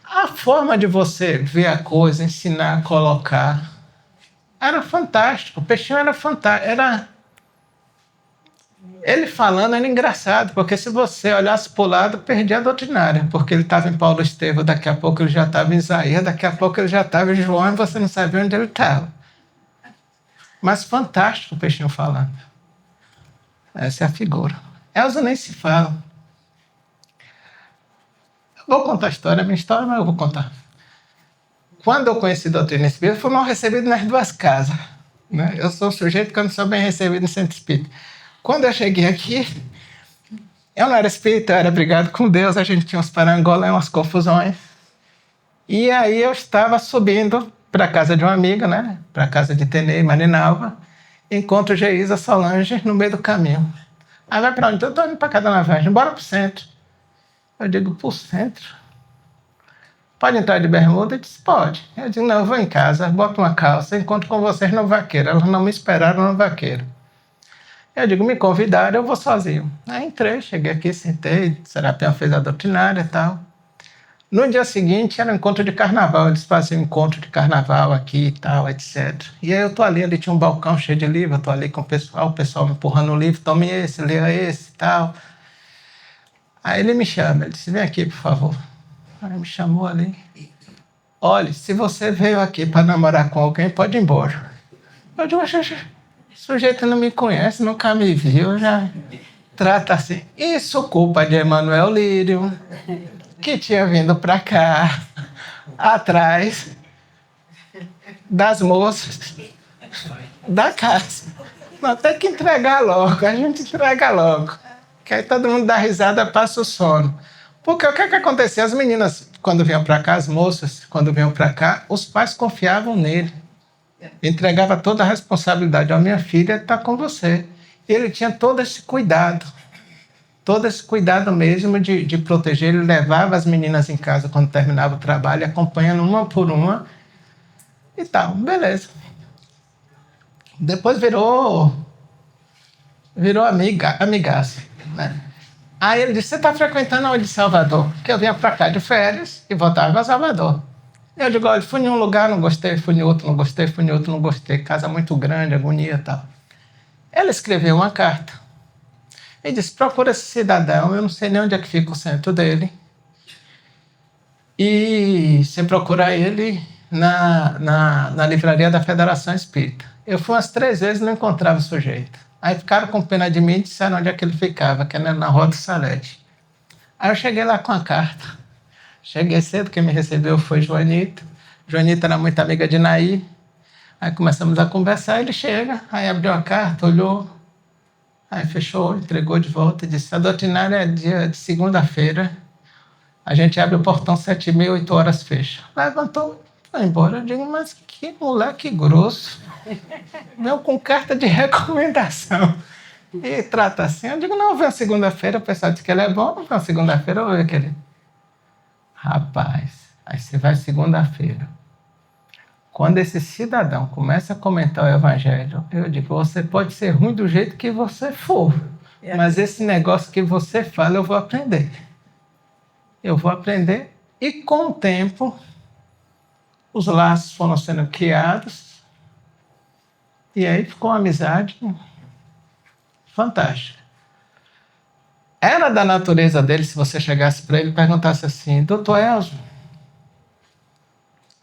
A forma de você ver a coisa, ensinar, colocar, era fantástico. O peixinho era fantástico. Ele falando era engraçado, porque se você olhasse para o lado, perdia a doutrinária, porque ele estava em Paulo Estevão, daqui a pouco ele já estava em Isaías, daqui a pouco ele já estava em João, e você não sabia onde ele estava. Mas fantástico o peixinho falando. Essa é a figura. Elza nem se fala. Eu vou contar a história, minha história, mas eu vou contar. Quando eu conheci a doutrina espírita, fui mal recebido nas duas casas. Né? Eu sou um sujeito que eu não sou bem recebido no centro espírita. Quando eu cheguei aqui, eu não era espírita, eu era brigado com Deus, a gente tinha uns parangolé, umas confusões. E aí eu estava subindo para a casa de uma amiga, né? Para a casa de Tenei, Marinalva. Encontro Geisa Solange no meio do caminho. Aí vai para onde? Eu estou indo para a casa da Lavagem, bora para o centro. Eu digo, para o centro? Pode entrar de bermuda? Ele disse, pode. Eu digo, não, eu vou em casa, boto uma calça, encontro com vocês no vaqueiro. Elas não me esperaram no vaqueiro. Eu digo, me convidaram, eu vou sozinho. Aí entrei, cheguei aqui, sentei, Serapião fez a doutrinária e tal. No dia seguinte era um encontro de carnaval, eles faziam um encontro de carnaval aqui e tal, etc. E aí eu tô ali tinha um balcão cheio de livro, eu tô ali com o pessoal me empurrando o livro, tome esse, leia esse e tal. Aí ele me chama, ele disse, vem aqui, por favor. Aí me chamou ali. Olha, se você veio aqui para namorar com alguém, pode ir embora. Eu digo, o sujeito não me conhece, nunca me viu, já trata assim. Isso culpa de Emanuel Lírio, que tinha vindo para cá, atrás das moças da casa. Não, tem que entregar logo, a gente entrega logo. Que aí todo mundo dá risada, passa o sono. Porque o que acontecia? As meninas, quando vinham para cá, as moças, quando vinham para cá, os pais confiavam nele. Entregava toda a responsabilidade. A minha filha está com você. E ele tinha todo esse cuidado mesmo de proteger. Ele levava as meninas em casa quando terminava o trabalho, acompanhando uma por uma e tal. Beleza. Depois virou amigaça, né? Aí ele disse, você está frequentando onde, Salvador? Porque eu vinha para cá de férias e voltava para Salvador. Eu digo, olha, fui em um lugar, não gostei, fui em outro, não gostei, fui em outro, não gostei. Casa muito grande, agonia e tal. Ela escreveu uma carta. Ele disse, procura esse cidadão, eu não sei nem onde é que fica o centro dele. E você procura ele na livraria da Federação Espírita. Eu fui umas 3 vezes e não encontrava o sujeito. Aí ficaram com pena de mim e disseram onde é que ele ficava, que era na Rua do Salete. Aí eu cheguei lá com a carta. Cheguei cedo, quem me recebeu foi Joanita. Joanita era muito amiga de Naí. Aí começamos a conversar, ele chega, aí abriu a carta, olhou, aí fechou, entregou de volta e disse, a doutrinária é dia de segunda-feira, a gente abre o portão 7h30, 8 horas fecha. Levantou, foi embora. Eu digo, mas que moleque grosso. Veio com carta de recomendação. E trata assim. Eu digo, não, vem segunda-feira, o pessoal diz que ele é bom, não vem segunda-feira, eu vou ver aquele. Rapaz, aí você vai segunda-feira. Quando esse cidadão começa a comentar o evangelho, eu digo, você pode ser ruim do jeito que você for, mas esse negócio que você fala, eu vou aprender. Eu vou aprender. E com o tempo, os laços foram sendo criados. E aí ficou uma amizade fantástica. Era da natureza dele, se você chegasse para ele e perguntasse assim, doutor Elzo,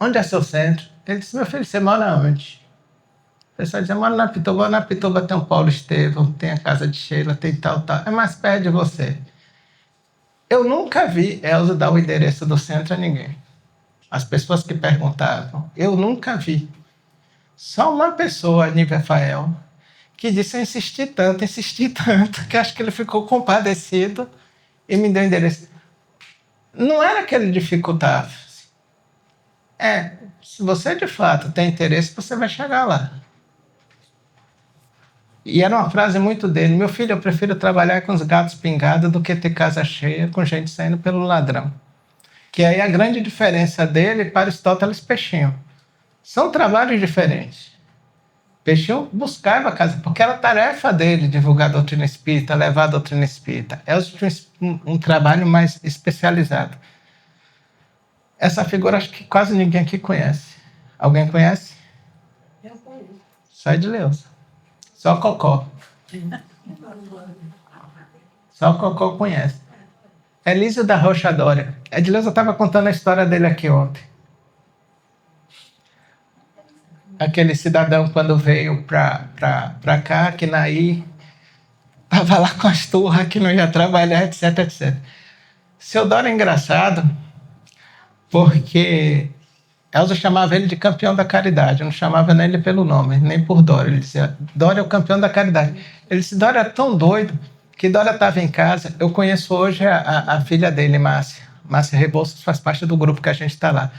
onde é seu centro? Ele disse, meu filho, você mora onde? O pessoal dizia, mora na Pituba. Na Pituba tem o Paulo Estevão, tem a casa de Sheila, tem tal. É mais perto de você. Eu nunca vi Elzo dar o endereço do centro a ninguém. As pessoas que perguntavam, eu nunca vi. Só uma pessoa, Nível Rafael, que disse, eu insisti tanto, que acho que ele ficou compadecido e me deu o endereço. Não era que ele dificultava. Se você de fato tem interesse, você vai chegar lá. E era uma frase muito dele, meu filho, eu prefiro trabalhar com os gatos pingados do que ter casa cheia com gente saindo pelo ladrão. Que aí a grande diferença dele para Aristóteles Peixinho. São trabalhos diferentes. Peixinho buscava a casa, porque era tarefa dele divulgar a doutrina espírita, levar a doutrina espírita. É um trabalho mais especializado. Essa figura acho que quase ninguém aqui conhece. Alguém conhece? Eu conheço. Só Edileuza. Só Cocó. Só o Cocó conhece. Elísio da Rocha Dória. Edileuza estava contando a história dele aqui ontem. Aquele cidadão, quando veio pra cá, que Naí estava lá com as turras, que não ia trabalhar, etc, etc. Seu Dória é engraçado, porque Elza chamava ele de campeão da caridade, não chamava nem ele pelo nome, nem por Dória. Ele dizia, Dória é o campeão da caridade. Ele disse, Dória é tão doido que Dória estava em casa. Eu conheço hoje a filha dele, Márcia. Márcia Rebouças faz parte do grupo que a gente está lá.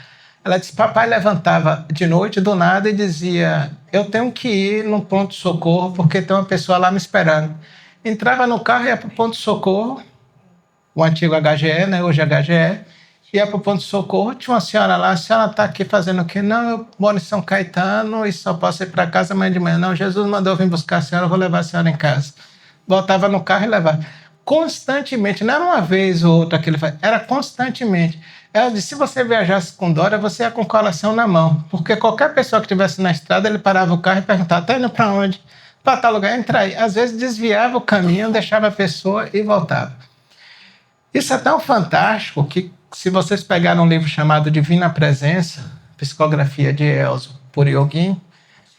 Ela disse, papai levantava de noite, do nada, e dizia, eu tenho que ir no pronto-socorro porque tem uma pessoa lá me esperando. Entrava no carro e ia para o ponto-socorro, o antigo HGE, né, hoje HGE, ia para o ponto-socorro, tinha uma senhora lá, a senhora está aqui fazendo o quê? Não, eu moro em São Caetano e só posso ir para casa amanhã de manhã. Não, Jesus mandou eu vir buscar a senhora, eu vou levar a senhora em casa. Botava no carro e levava. Constantemente, não era uma vez ou outra que ele fazia, era constantemente. Ela disse, se você viajasse com Dória, você ia com o coração na mão, porque qualquer pessoa que estivesse na estrada, ele parava o carro e perguntava, está indo para onde? Para tal lugar, entra aí. Às vezes desviava o caminho, deixava a pessoa e voltava. Isso é tão fantástico que, se vocês pegarem um livro chamado Divina Presença, Psicografia de Elzo, por Yoguin,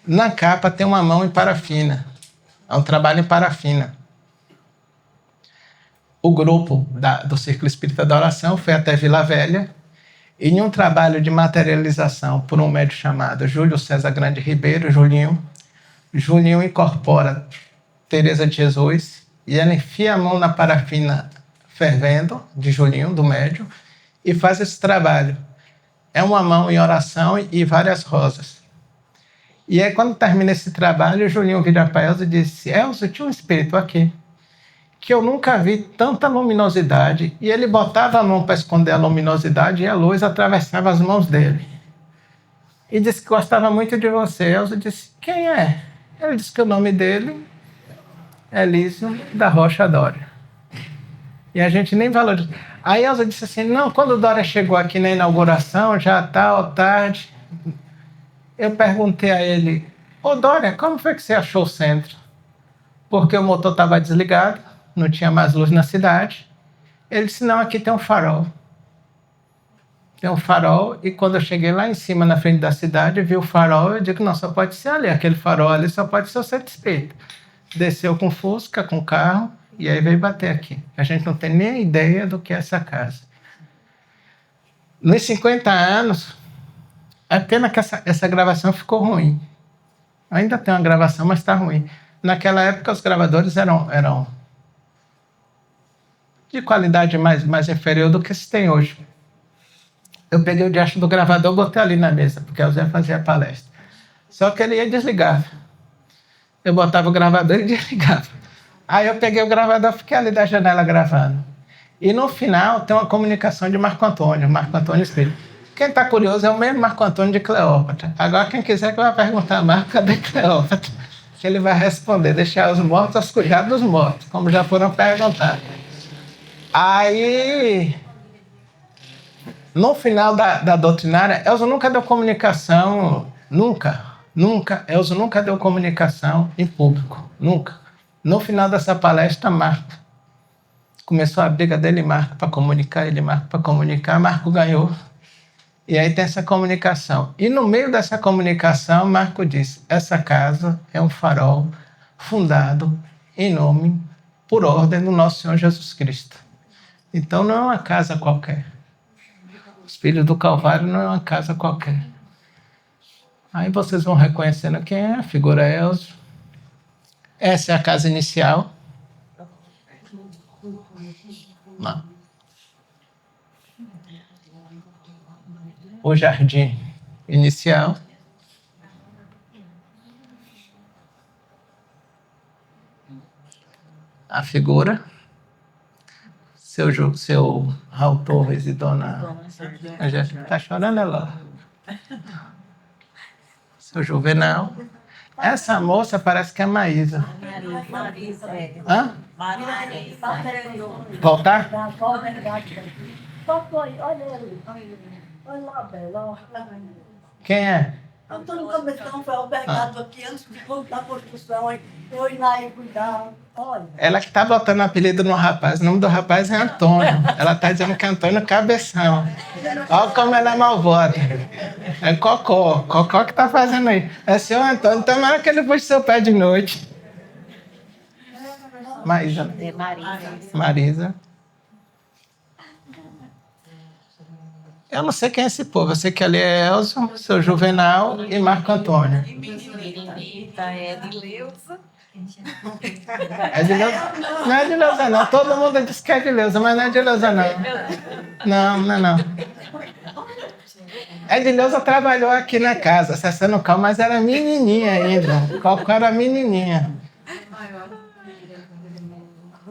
na capa tem uma mão em parafina. É um trabalho em parafina. O grupo do Círculo Espírita da Oração foi até Vila Velha, e em um trabalho de materialização por um médium chamado Júlio César Grande Ribeiro, Julinho incorpora Teresa de Jesus e ela enfia a mão na parafina fervendo de Julinho, do médium, e faz esse trabalho. É uma mão em oração e várias rosas. E aí, quando termina esse trabalho, o Julinho vira para Elza e disse, Elza, tinha um espírito aqui que eu nunca vi tanta luminosidade, e ele botava a mão para esconder a luminosidade e a luz atravessava as mãos dele. E disse que gostava muito de você. Elza disse, quem é? Ele disse que o nome dele é Elísio da Rocha Dória. E a gente nem valoriza. Aí Elza disse assim, não, quando o Dória chegou aqui na inauguração, já tal, tarde, eu perguntei a ele, ô Dória, como foi que você achou o centro? Porque o motor estava desligado, não tinha mais luz na cidade. Ele disse, não, aqui tem um farol. Tem um farol, e quando eu cheguei lá em cima, na frente da cidade, vi o farol, eu digo, não, só pode ser ali, aquele farol ali só pode ser o centro espírita. Desceu com Fusca, com carro, e aí veio bater aqui. A gente não tem nem ideia do que é essa casa. Nos 50 anos, é pena que essa gravação ficou ruim. Ainda tem uma gravação, mas está ruim. Naquela época, os gravadores eram de qualidade mais inferior do que se tem hoje. Eu peguei o diacho do gravador e botei ali na mesa, porque o Zé fazia palestra. Só que ele ia desligar. Eu botava o gravador e desligava. Aí eu peguei o gravador e fiquei ali da janela gravando. E no final tem uma comunicação de Marco Antônio Espírito. Quem está curioso é o mesmo Marco Antônio de Cleópatra. Agora quem quiser que vai perguntar, Marco, cadê Cleópatra? Que ele vai responder, deixar os mortos aos cuidados dos mortos, como já foram perguntar. Aí, no final da doutrinária, Elzo nunca deu comunicação, nunca, Elzo nunca deu comunicação em público, nunca. No final dessa palestra, Marco começou a briga dele e Marco para comunicar, Marco ganhou. E aí tem essa comunicação. E no meio dessa comunicação, Marco disse, essa casa é um farol fundado em nome, por ordem do nosso Senhor Jesus Cristo. Então não é uma casa qualquer. Os Filhos do Calvário não é uma casa qualquer. Aí vocês vão reconhecendo quem é, a figura Elzo. Essa é a casa inicial. Não. O jardim inicial. A figura. Seu Raul Torres e Dona... Está chorando, ela? Seu Juvenal. Essa moça parece que é a Maísa. Marisa. Hã? Marisa. Voltar? Olha ele. Olha lá, Bela. Quem é? Antônio Cabeção foi albergado aqui antes de voltar à construção. Eu ir lá e cuidar. Olha. Ela que está botando apelido no rapaz. O nome do rapaz é Antônio. Ela está dizendo que é Antônio Cabeção. Olha como ela é malvada. É Cocó. Cocó que está fazendo aí. É seu Antônio. Tomara que ele puxe seu pé de noite. Maísa. É Marisa. Marisa. Eu não sei quem é esse povo. Eu sei que ali é Elzo, seu Juvenal e Marco Antônio. Meninita, Edileuza. É de Leusa? Não é de Leusa, não. Todo mundo diz que é de Leusa, mas não é de Leusa, não. Não, não é não. Edileuza trabalhou aqui na casa, acessando o carro, mas era menininha ainda. Cocó era menininha.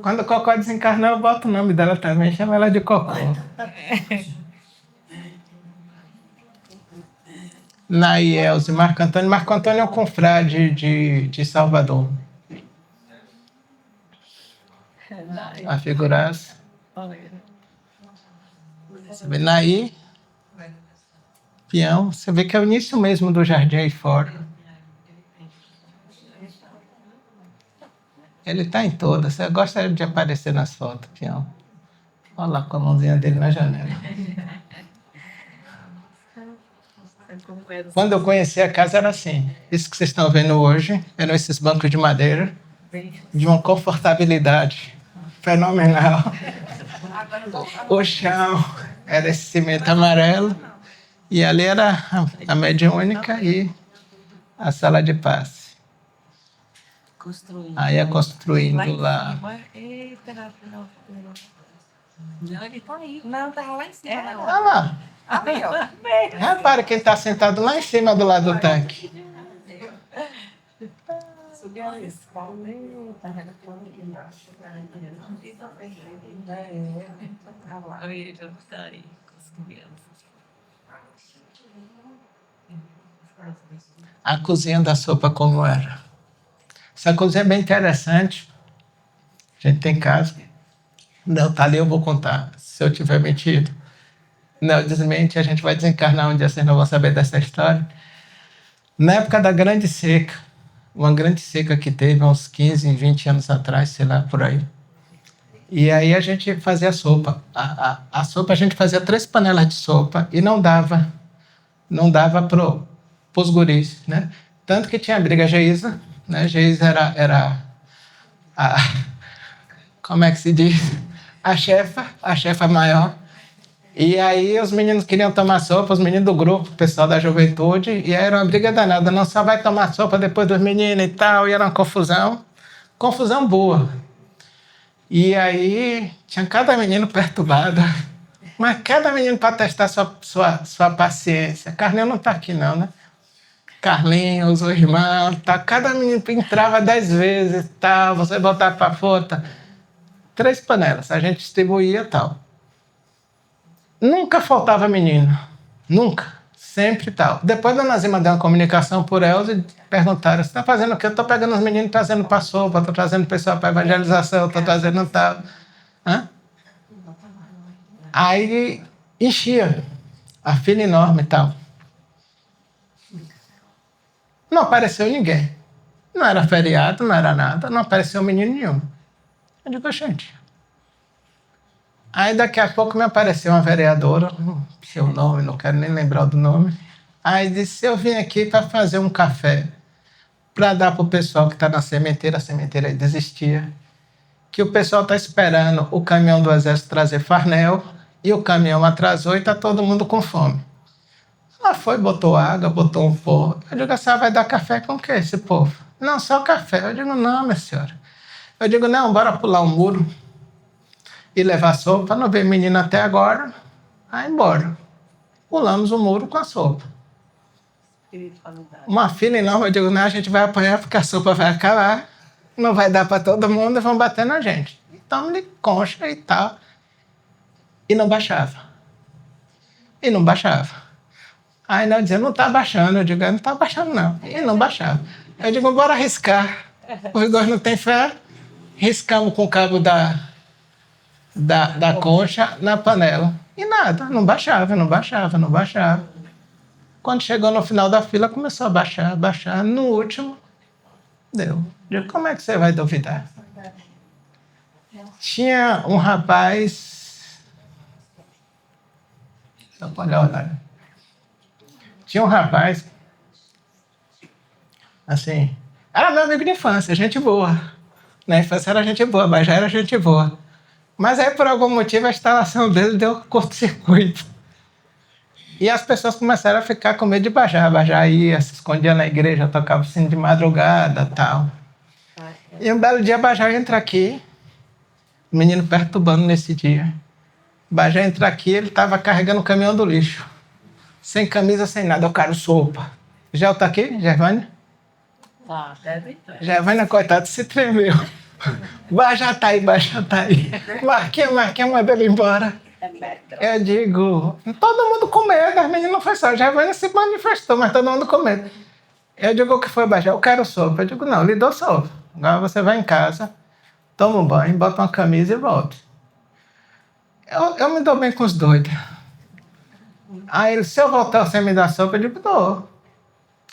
Quando o Cocó desencarnou, eu boto o nome dela também, chamo ela de Cocó. Naielze, Marco Antônio. Marco Antônio é um confrade de Salvador. A figuraça. Você vê Naí, peão. Você vê que é o início mesmo do jardim aí fora. Ele está em todas. Você gosta de aparecer nas fotos, peão. Olha lá com a mãozinha dele na janela. Quando eu conheci a casa era assim. Isso que vocês estão vendo hoje eram esses bancos de madeira de uma confortabilidade fenomenal. O chão era esse cimento amarelo e ali era a mediúnica e a sala de passe. Aí ia construindo lá. Eita, não, ele tá aí. Não, tava lá em cima. Olha lá. Ali, ó. Repara quem está sentado lá em cima do lado do tanque. Subiu a escada. Ele tá aí com as crianças. A cozinha da sopa como era. Essa cozinha é bem interessante. A gente tem casa. Não, tá ali, eu vou contar. Se eu tiver mentido. Não, desmente, a gente vai desencarnar um dia, vocês não vão saber dessa história. Na época da grande seca, uma grande seca que teve, uns 15, 20 anos atrás, sei lá, por aí. E aí a gente fazia sopa. A sopa, a gente fazia 3 panelas de sopa e não dava pros guris, né? Tanto que tinha a briga Geisa, né? Geisa era a, como é que se diz? A chefa maior. E aí os meninos queriam tomar sopa, os meninos do grupo, o pessoal da juventude, e aí era uma briga danada, não só vai tomar sopa depois dos meninos e tal, e era uma confusão boa. E aí tinha cada menino perturbado, mas cada menino para testar sua paciência. Carlinhos não está aqui não, né? Carlinhos, o irmão, tá, cada menino entrava 10 vezes e tal, você botava para fora. 3 panelas, a gente distribuía e tal. Nunca faltava menino. Nunca. Sempre tal. Depois a Dona Zima deu uma comunicação por Elza e perguntaram: você está fazendo o quê? Eu estou pegando os meninos, trazendo para sopa, estou trazendo pessoal para evangelização, estou trazendo tal. Hã? Aí enchia. A fila enorme e tal. Não apareceu ninguém. Não era feriado, não era nada, não apareceu menino nenhum. Eu digo, gente. Aí daqui a pouco me apareceu uma vereadora, seu nome, não quero nem lembrar do nome. Aí disse, eu vim aqui para fazer um café para dar para o pessoal que está na sementeira, a sementeira aí desistia, que o pessoal está esperando o caminhão do exército trazer farnel e o caminhão atrasou e está todo mundo com fome. Ela foi, botou água, botou um forno. Eu digo, a senhora vai dar café com o quê, esse povo? Não, só café. Eu digo, não, minha senhora. Eu digo, não, bora pular um muro e levar sopa, não veio menino até agora, aí embora. Pulamos o muro com a sopa. Uma fila enorme, eu digo, não, a gente vai apanhar porque a sopa vai acabar, não vai dar para todo mundo e vão bater na gente. Então, de concha e tal. E não baixava. E não baixava. Aí não dizia, não está baixando. Eu digo, não está baixando não. E não baixava. Eu digo, bora arriscar. O Rigor não tem fé. Riscamos com o cabo da concha na panela. E nada, não baixava. Quando chegou no final da fila, começou a baixar. No último, deu. Eu digo, como é que você vai duvidar? Tinha um rapaz... Só pode olhar. Tinha um rapaz, assim, era meu amigo de infância, gente boa. Na infância era gente boa, mas já era gente boa. Mas aí, por algum motivo, a instalação dele deu curto-circuito. E as pessoas começaram a ficar com medo de Bajá. Bajá ia, se escondia na igreja, tocava o sino de madrugada e tal. E um belo dia Bajá entra aqui, o menino perturbando nesse dia. Bajá entra aqui, ele estava carregando o caminhão do lixo. Sem camisa, sem nada. Eu quero sopa. Já tá aqui, Gervânia? Tá, deve estar. Gervânia, coitado, se tremeu. Bajá tá aí, Bajá tá aí. Marquinhos, manda ele embora. Eu digo, todo mundo com medo, as meninas não foi só. Gervânia se manifestou, mas todo mundo com medo. Eu digo, o que foi, Bajá? Eu quero sopa. Eu digo, não, lhe dou sopa. Agora você vai em casa, toma um banho, bota uma camisa e volta. Eu me dou bem com os doidos. Aí ele, se eu voltar, você me dá sopa? Eu digo, dou.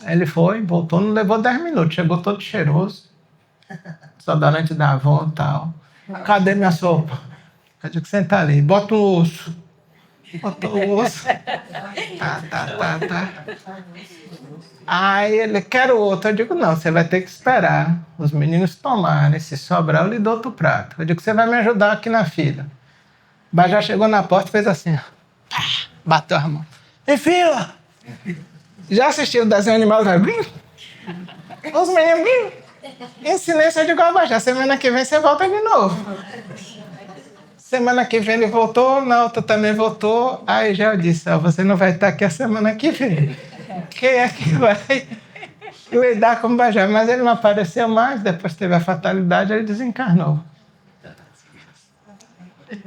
Aí ele foi, voltou, não levou 10 minutos, chegou todo cheiroso. Desodorante da Avon e tal. Cadê minha sopa? Eu digo, senta ali, bota o osso. Botou o osso. Tá. Aí ele, quero outro. Eu digo, não, você vai ter que esperar os meninos tomarem. Se sobrar, eu lhe dou outro prato. Eu digo, você vai me ajudar aqui na fila. Bajá chegou na porta e fez assim, bateu a mão. Em fila! Já assistiu o desenho animal da Bim? Os meninos Bim? Em silêncio, eu digo, Bajá, semana que vem você volta de novo. Semana que vem ele voltou, na outra também voltou. Aí já eu disse, você não vai estar aqui a semana que vem. Quem é que vai lidar com o Bajá? Mas ele não apareceu mais, depois teve a fatalidade, ele desencarnou.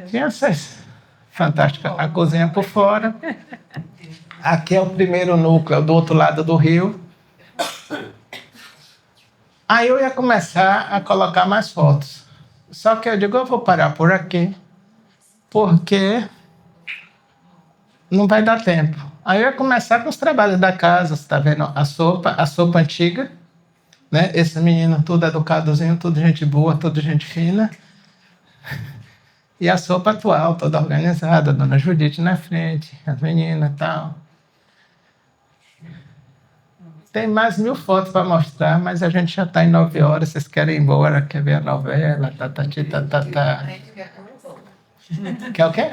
Crianças, fantástica. A cozinha por fora. Aqui é o primeiro núcleo, do outro lado do rio. Aí eu ia começar a colocar mais fotos. Só que eu digo, eu vou parar por aqui, porque não vai dar tempo. Aí eu ia começar com os trabalhos da casa, você está vendo a sopa antiga, né? Esse menino tudo educadozinho, tudo gente boa, tudo gente fina. E a sopa atual, toda organizada, a dona Judite na frente, as meninas e tal. Tem mais 1000 fotos para mostrar, mas a gente já está em 9 horas, vocês querem ir embora, quer ver a novela, tá. Quer o quê?